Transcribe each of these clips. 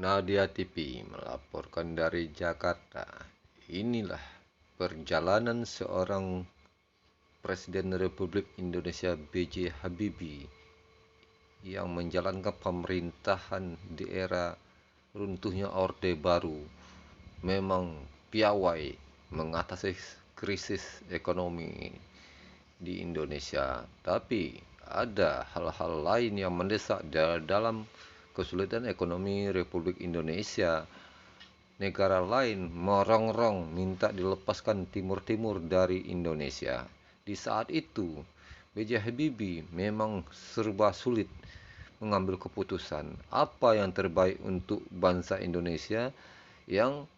Nadia TV melaporkan dari Jakarta. Inilah perjalanan seorang Presiden Republik Indonesia B.J. Habibie yang menjalankan pemerintahan di era runtuhnya Orde Baru. Memang piawai mengatasi krisis ekonomi di Indonesia, tapi ada hal-hal lain yang mendesak dalam kesulitan ekonomi Republik Indonesia. Negara lain merongrong minta dilepaskan Timur-Timur dari Indonesia. Di saat itu, B.J. Habibie memang serba sulit mengambil keputusan apa yang terbaik untuk bangsa Indonesia. Yang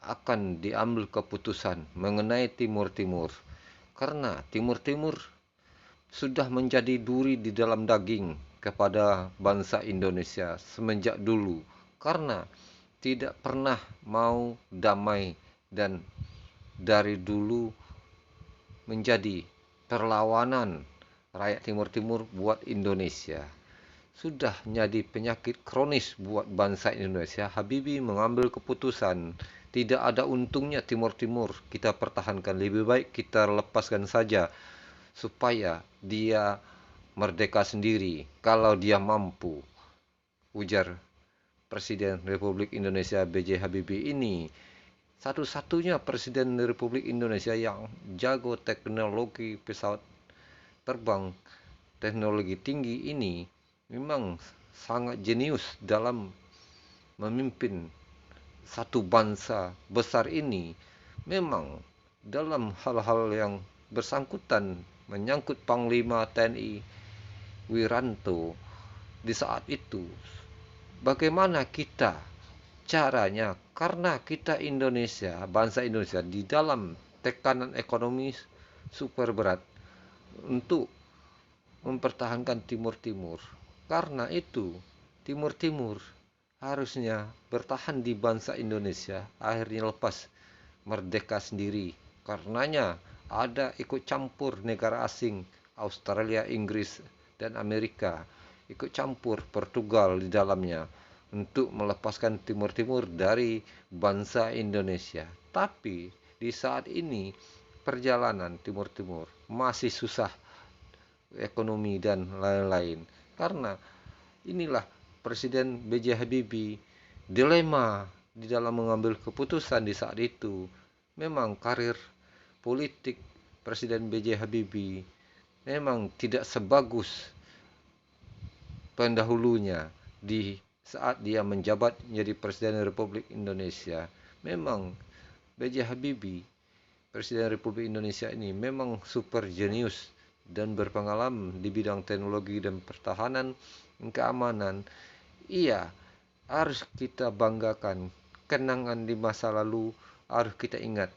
akan diambil keputusan mengenai Timur-Timur, karena Timur-Timur sudah menjadi duri di dalam daging kepada bangsa Indonesia semenjak dulu, karena tidak pernah mau damai dan dari dulu menjadi perlawanan rakyat Timur-Timur buat Indonesia. Sudah menjadi penyakit kronis buat bangsa Indonesia. Habibie mengambil keputusan tidak ada untungnya Timur-Timur kita pertahankan, lebih baik kita lepaskan saja supaya dia merdeka sendiri kalau dia mampu, ujar Presiden Republik Indonesia B.J. Habibie ini. Satu-satunya Presiden Republik Indonesia yang jago teknologi pesawat terbang teknologi tinggi ini, memang sangat jenius dalam memimpin satu bangsa besar ini. Memang dalam hal-hal yang bersangkutan menyangkut Panglima TNI Wiranto di saat itu, bagaimana kita caranya, karena kita Indonesia, bangsa Indonesia di dalam tekanan ekonomi super berat untuk mempertahankan Timur-Timur. Karena itu, Timur-Timur harusnya bertahan di bangsa Indonesia, akhirnya lepas merdeka sendiri. Karenanya ada ikut campur negara asing, Australia, Inggris, dan Amerika, ikut campur Portugal di dalamnya untuk melepaskan Timur-Timur dari bangsa Indonesia. Tapi di saat ini perjalanan Timur-Timur masih susah ekonomi dan lain-lain. Karena inilah Presiden B.J. Habibie dilema di dalam mengambil keputusan di saat itu. Memang karir politik Presiden B.J. Habibie memang tidak sebagus pendahulunya di saat dia menjabat menjadi Presiden Republik Indonesia. Memang B.J. Habibie, Presiden Republik Indonesia ini memang super jenius dan berpengalaman di bidang teknologi dan pertahanan dan keamanan. Iya, harus kita banggakan. Kenangan di masa lalu harus kita ingat.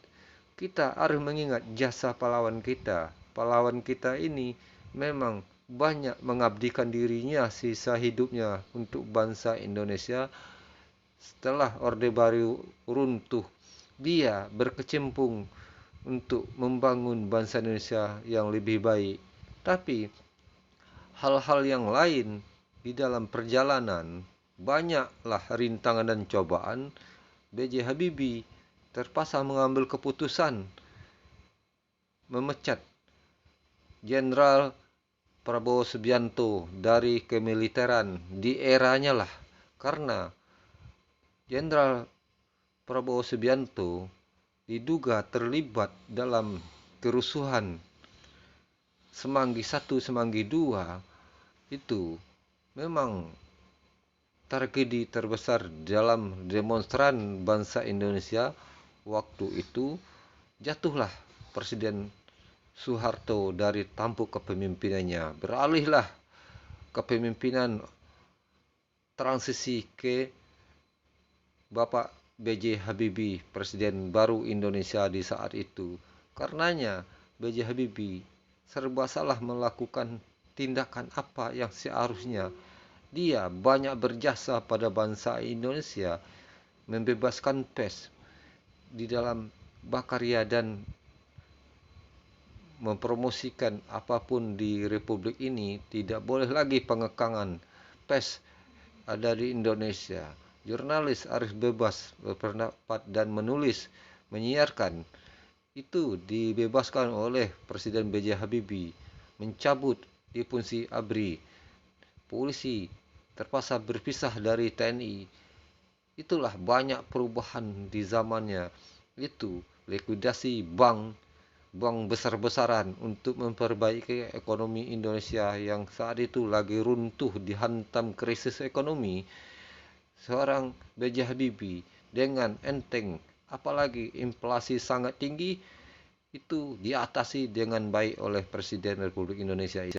Kita harus mengingat jasa pahlawan kita. Pahlawan kita ini memang banyak mengabdikan dirinya sisa hidupnya untuk bangsa Indonesia. Setelah Orde Baru runtuh, dia berkecimpung untuk membangun bangsa Indonesia yang lebih baik. Tapi hal-hal yang lain di dalam perjalanan, banyaklah rintangan dan cobaan. B.J. Habibie terpaksa mengambil keputusan memecat Jenderal Prabowo Subianto dari kemiliteran di eranya lah, karena Jenderal Prabowo Subianto diduga terlibat dalam kerusuhan Semanggi I, Semanggi II. Itu memang tragedi terbesar dalam demonstran bangsa Indonesia. Waktu itu jatuhlah Presiden Soeharto dari tampuk kepemimpinannya. Beralihlah kepemimpinan transisi ke Bapak B.J. Habibie, Presiden baru Indonesia di saat itu. Karenanya B.J. Habibie serba salah melakukan tindakan apa yang seharusnya. Dia banyak berjasa pada bangsa Indonesia, membebaskan pers di dalam berkarya dan mempromosikan apapun di Republik ini. Tidak boleh lagi pengekangan pers ada di Indonesia. jurnalis harus bebas berpendapat dan menulis, menyiarkan. Itu dibebaskan oleh Presiden B.J. Habibie, mencabut di fungsi ABRI. Polisi terpaksa berpisah dari TNI. Itulah banyak perubahan di zamannya. Itu likuidasi bank besar-besaran untuk memperbaiki ekonomi Indonesia yang saat itu lagi runtuh, dihantam krisis ekonomi. Seorang B.J. Habibie dengan enteng, apalagi inflasi sangat tinggi, itu diatasi dengan baik oleh Presiden Republik Indonesia.